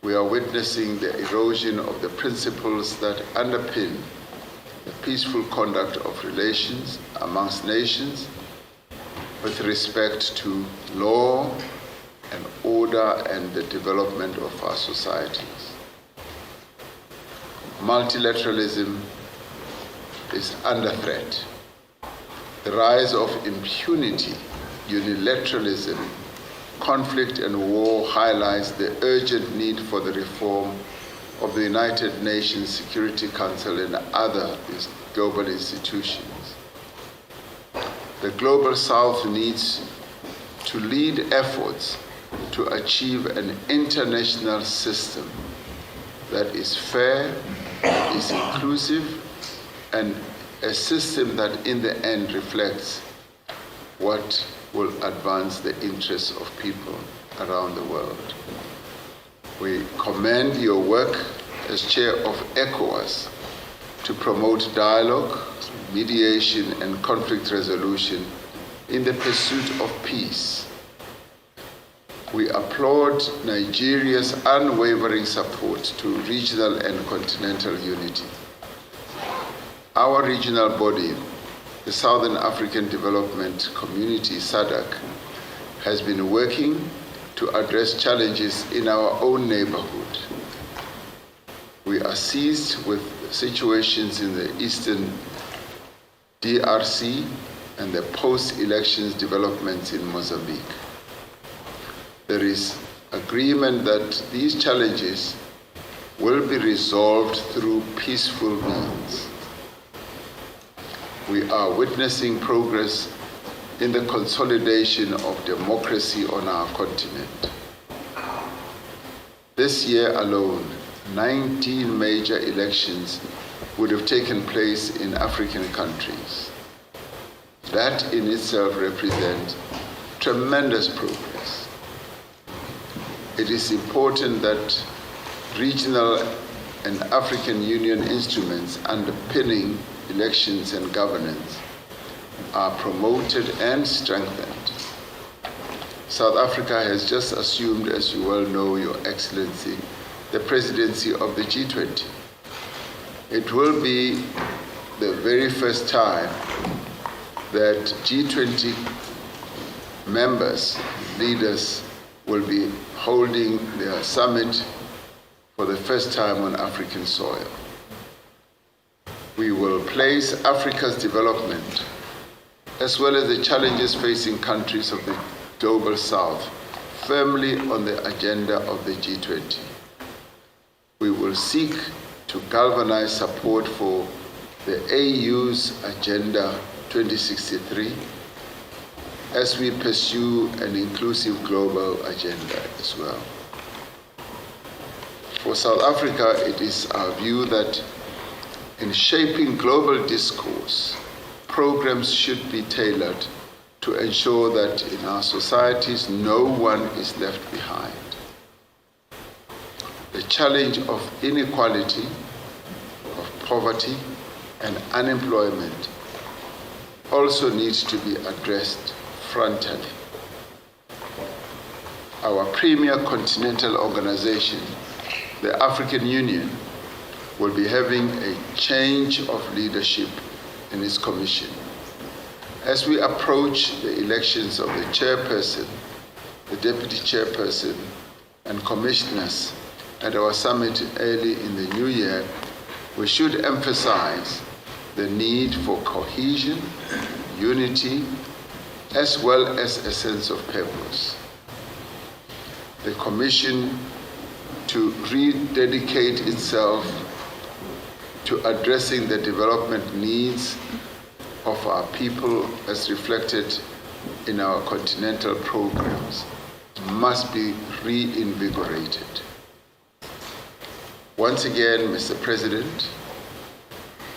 we are witnessing the erosion of the principles that underpin the peaceful conduct of relations amongst nations with respect to law and order and the development of our societies. Multilateralism is under threat. The rise of impunity, unilateralism, conflict and war highlights the urgent need for the reform of the United Nations Security Council and other global institutions. The Global South needs to lead efforts to achieve an international system that is fair, is inclusive, and a system that in the end reflects what will advance the interests of people around the world. We commend your work as chair of ECOWAS to promote dialogue, mediation, and conflict resolution in the pursuit of peace. We applaud Nigeria's unwavering support to regional and continental unity. Our regional body, the Southern African Development Community, SADC, has been working to address challenges in our own neighborhood. We are seized with situations in the Eastern DRC and the post-elections developments in Mozambique. There is agreement that these challenges will be resolved through peaceful means. We are witnessing progress in the consolidation of democracy on our continent. This year alone, 19 major elections would have taken place in African countries. That in itself represents tremendous progress. It is important that regional and African Union instruments underpinning elections and governance are promoted and strengthened. South Africa has just assumed, as you well know, Your Excellency, the presidency of the G20. It will be the very first time that G20 members, leaders, will be holding their summit for the first time on African soil. We will place Africa's development, as well as the challenges facing countries of the Global South, firmly on the agenda of the G20. We will seek to galvanize support for the AU's Agenda 2063 as we pursue an inclusive global agenda as well. For South Africa, it is our view that in shaping global discourse, programs should be tailored to ensure that in our societies no one is left behind. The challenge of inequality, of poverty, and unemployment also needs to be addressed frontally. Our premier continental organization, the African Union, will be having a change of leadership in its commission. As we approach the elections of the chairperson, the deputy chairperson, and commissioners at our summit early in the new year, we should emphasize the need for cohesion, unity, as well as a sense of purpose. The commission to rededicate itself to addressing the development needs of our people as reflected in our continental programs must be reinvigorated. Once again, Mr. President,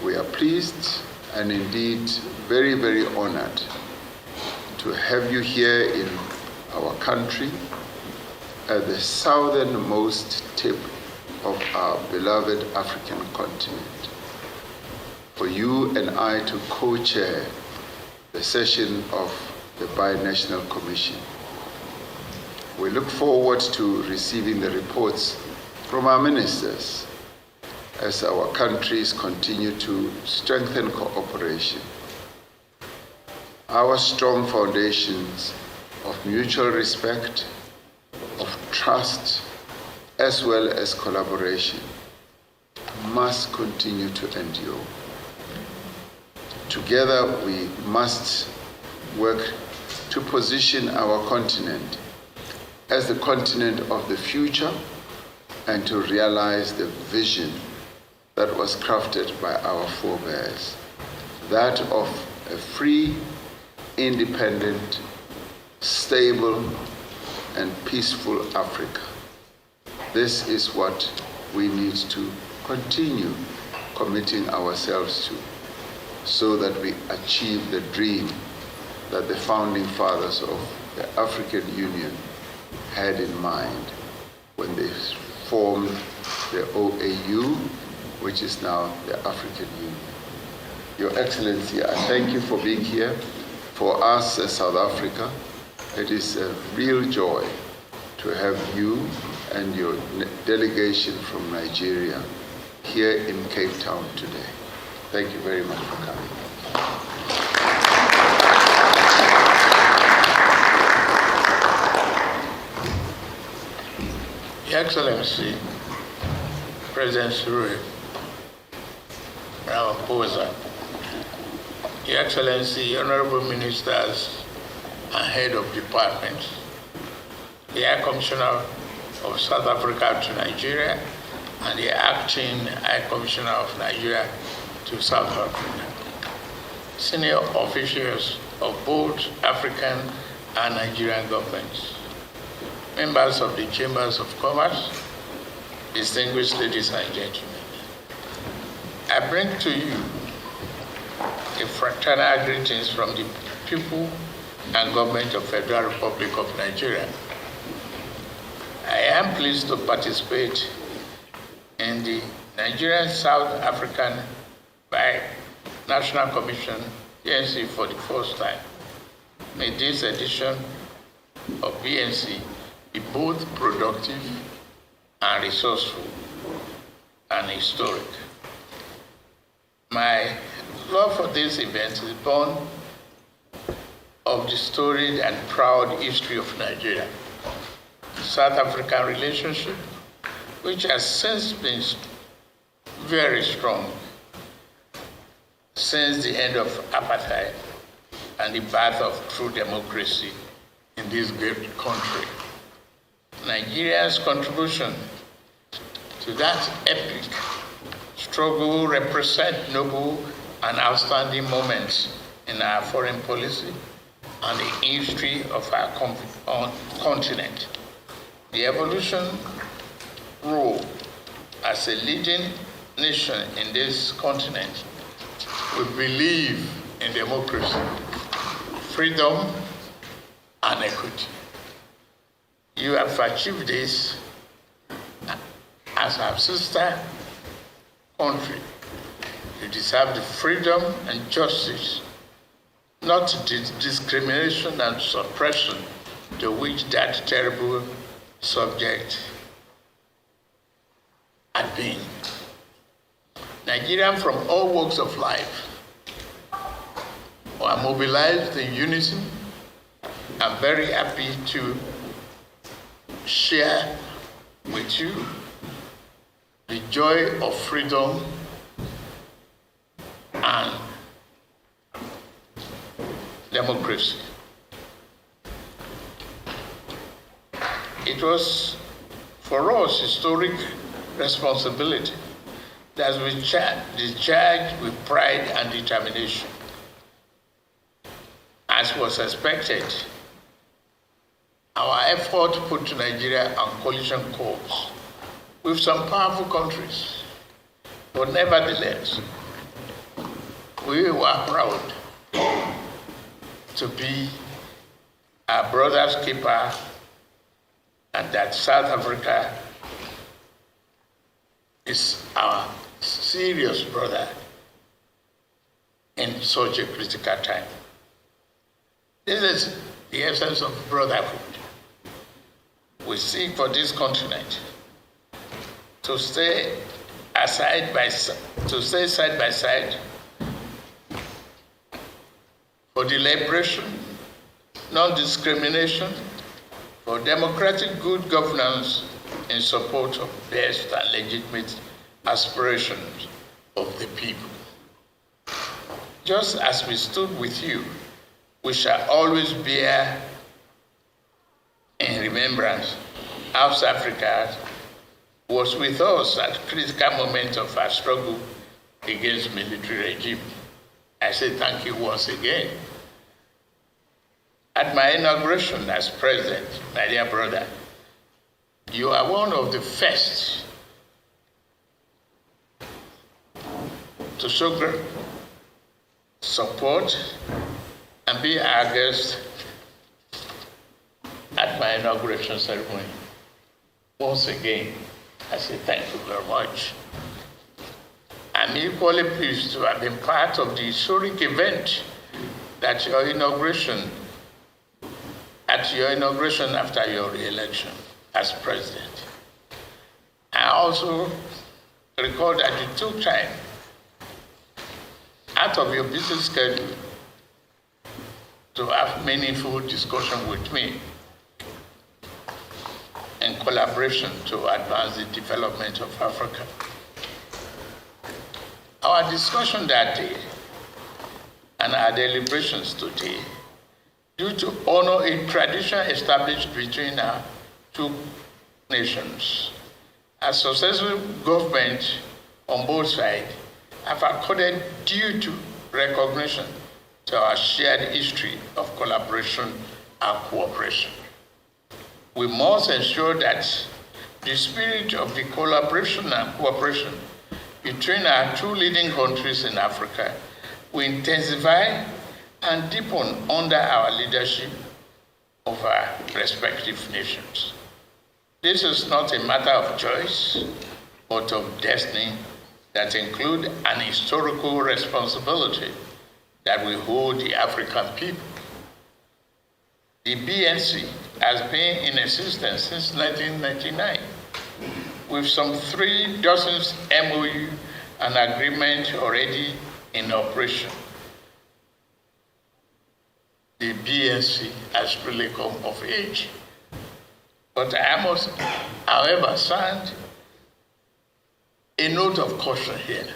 we are pleased and indeed very, very honored to have you here in our country at the southernmost tip of our beloved African continent, for you and I to co-chair the session of the Binational Commission. We look forward to receiving the reports from our ministers as our countries continue to strengthen cooperation. Our strong foundations of mutual respect, of trust, as well as collaboration must continue to endure. Together, we must work to position our continent as the continent of the future and to realize the vision that was crafted by our forebears, that of a free, independent, stable, and peaceful Africa. This is what we need to continue committing ourselves to, so that we achieve the dream that the founding fathers of the African Union had in mind when they formed the OAU, which is now the African Union. Your Excellency, I thank you for being here. For us as South Africa, it is a real joy to have you and your delegation from Nigeria here in Cape Town today. Thank you very much for coming. Your Excellency, President Cyril Ramaphosa, Your Excellency, Honorable Ministers and Head of Departments, the High Commissioner of South Africa to Nigeria, and the Acting High Commissioner of Nigeria to South Africa, senior officials of both African and Nigerian governments, members of the Chambers of Commerce, distinguished ladies and gentlemen. I bring to you a fraternal greetings from the people and government of Federal Republic of Nigeria. I am pleased to participate in the Nigerian South African National Commission, BNC, for the first time. May this edition of BNC be both productive and resourceful and historic. My love for this event is born of the storied and proud history of Nigeria, South African relationship, which has since been very strong since the end of apartheid and the birth of true democracy in this great country. Nigeria's contribution to that epic struggle represent noble and outstanding moments in our foreign policy and the history of our continent. The evolution role as a leading nation in this continent, we believe in democracy, freedom, and equity. You have achieved this as our sister country. You deserve the freedom and justice, not the discrimination and suppression to which that terrible subject had been. Nigerians from all walks of life are mobilized in unison. I'm very happy to share with you the joy of freedom and democracy. It was for us historic responsibility that we discharged with pride and determination. As was expected, our effort put to Nigeria on collision course with some powerful countries. But nevertheless, we were proud to be our brother's keeper, and that South Africa is our serious brother in such a critical time. This is the essence of brotherhood. We seek for this continent to stay side by side for the liberation, non-discrimination, for democratic good governance in support of best and legitimate aspirations of the people. Just as we stood with you, we shall always bear in remembrance how South Africa was with us at critical moments of our struggle against military regime. I say thank you once again. At my inauguration as president, my dear brother, you are one of the first to show great support and be our guest at my inauguration ceremony. Once again, I say thank you very much. I'm equally pleased to have been part of the historic event at your inauguration after your re-election as president. I also recall that you took time out of your busy schedule to have meaningful discussion with me in collaboration to advance the development of Africa. Our discussion that day and our deliberations today due to honor a tradition established between our two nations. A successful government on both sides have accorded due to recognition to our shared history of collaboration and cooperation. We must ensure that the spirit of the collaboration and cooperation between our two leading countries in Africa will intensify and deepen under our leadership of our respective nations. This is not a matter of choice, but of destiny that includes an historical responsibility that we hold the African people. The BNC has been in existence since 1999, with some 3 dozen MOU and agreements already in operation. The BNC has really come of age. But I must, however, sound a note of caution here.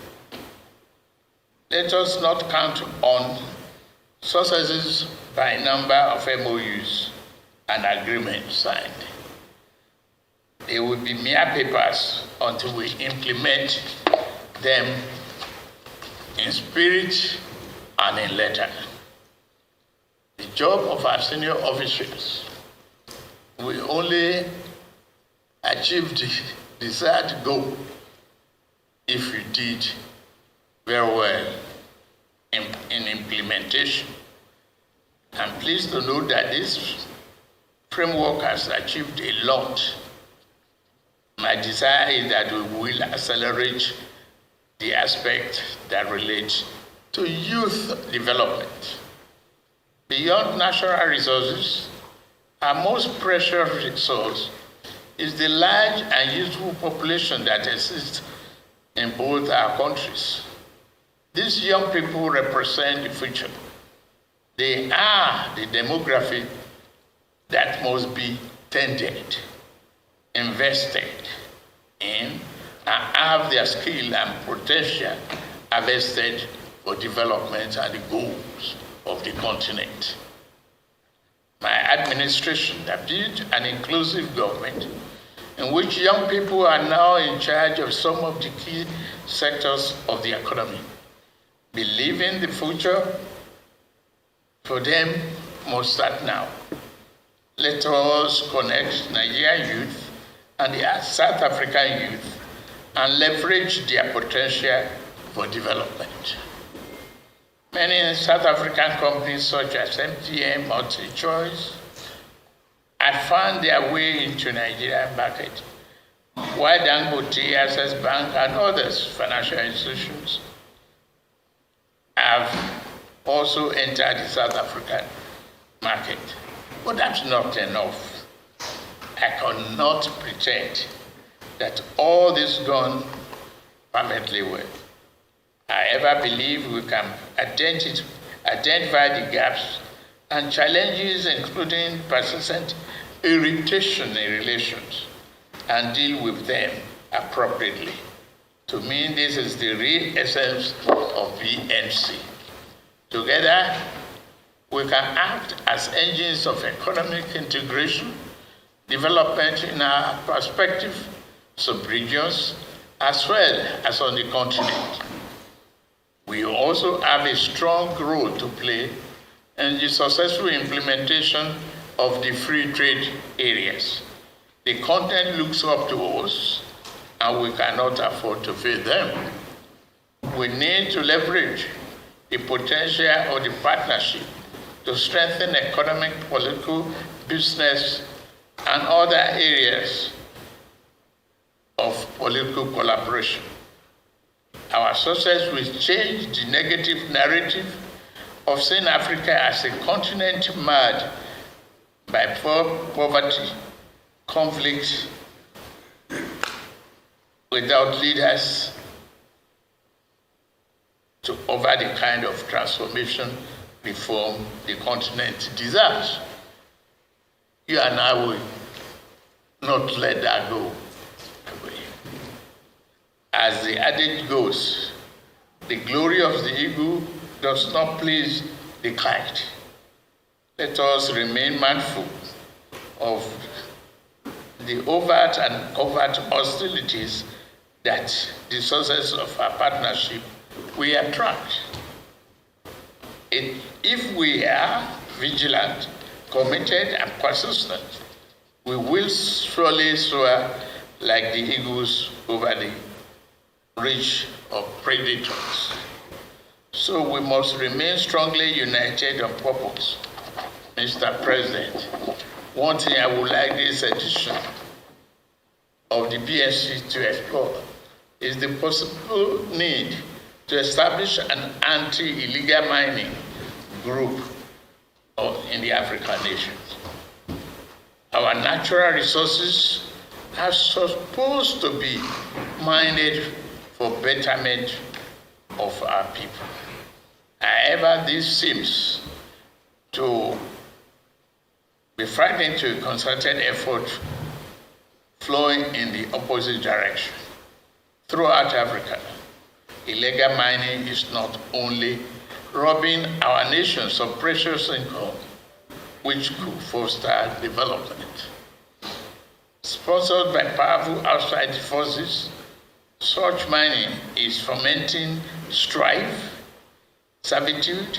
Let us not count on successes by number of MOUs and agreements signed. They will be mere papers until we implement them in spirit and in letter. The job of our senior officials will only achieve the desired goal if we did very well in implementation. I'm pleased to know that this framework has achieved a lot. My desire is that we will accelerate the aspect that relates to youth development. Beyond natural resources, our most precious resource is the large and youthful population that exists in both our countries. These young people represent the future. They are the demography that must be tended, invested in, and have their skill and potential harvested for development and the goals of the continent. My administration built an inclusive government in which young people are now in charge of some of the key sectors of the economy. Believing the future for them must start now. Let us connect Nigerian youth and the South African youth and leverage their potential for development. Many South African companies such as MTN, MultiChoice, have found their way into Nigerian market, while Dangote, Access Bank, and others financial institutions have also entered the South African market. But that's not enough. I cannot pretend that all this gone perfectly well. I ever believe we can identify the gaps and challenges, including persistent irritation in relations, and deal with them appropriately. To me, this is the real essence of BNC. Together, we can act as engines of economic integration, development in our perspective, sub-regions, as well as on the continent. We also have a strong role to play in the successful implementation of the free trade areas. The continent looks up to us, and we cannot afford to fail them. We need to leverage the potential of the partnership to strengthen economic, political, business, and other areas of political collaboration. Our success will change the negative narrative of seeing Africa as a continent marred by poverty, conflict, without leaders to offer the kind of transformation, reform the continent deserves. You and I will not let that go away. As the adage goes, the glory of the eagle does not please the kite. Let us remain mindful of the overt and covert hostilities that the success of our partnership will attract. If we are vigilant, committed, and persistent, we will surely soar like the eagles over the reach of predators. So we must remain strongly united on purpose. Mr. President, one thing I would like this edition of the BSC to explore is the possible need to establish an anti-illegal mining group in the African nations. Our natural resources are supposed to be mined for betterment of our people. However, this seems to be frightening to a concerted effort flowing in the opposite direction. Throughout Africa, illegal mining is not only robbing our nations of precious income, which could foster development. Sponsored by powerful outside forces, such mining is fomenting strife, servitude,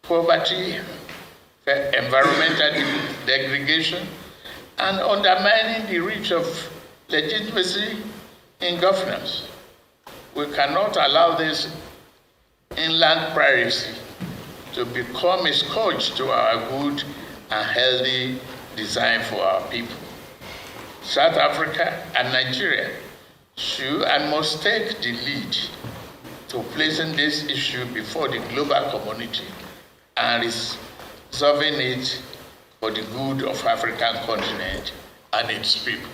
poverty, environmental degradation, and undermining the reach of legitimacy in governance. We cannot allow this inland piracy to become a scourge to our good and healthy design for our people. South Africa and Nigeria should and must take the lead to placing this issue before the global community and resolving it for the good of African continent and its people.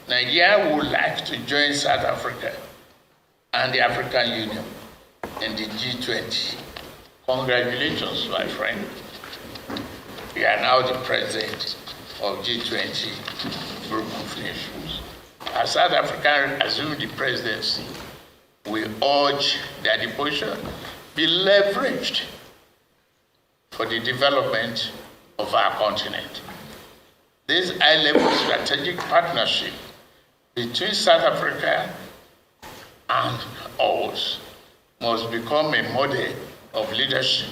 Nigeria would like to join South Africa and the African Union in the G20. Congratulations, my friend. You are now the president of G20 group of nations. As South Africa assumes the presidency, we urge that the position be leveraged for the development of our continent. This high-level strategic partnership between South Africa and us must become a model of leadership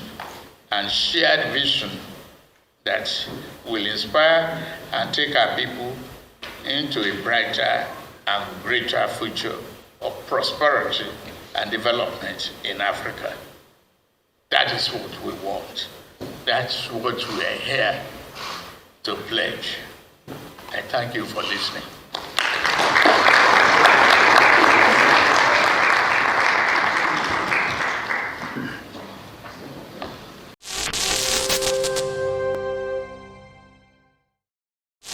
and shared vision that will inspire and take our people into a brighter and greater future of prosperity and development in Africa. That is what we want. That's what we are here to pledge. I thank you for listening.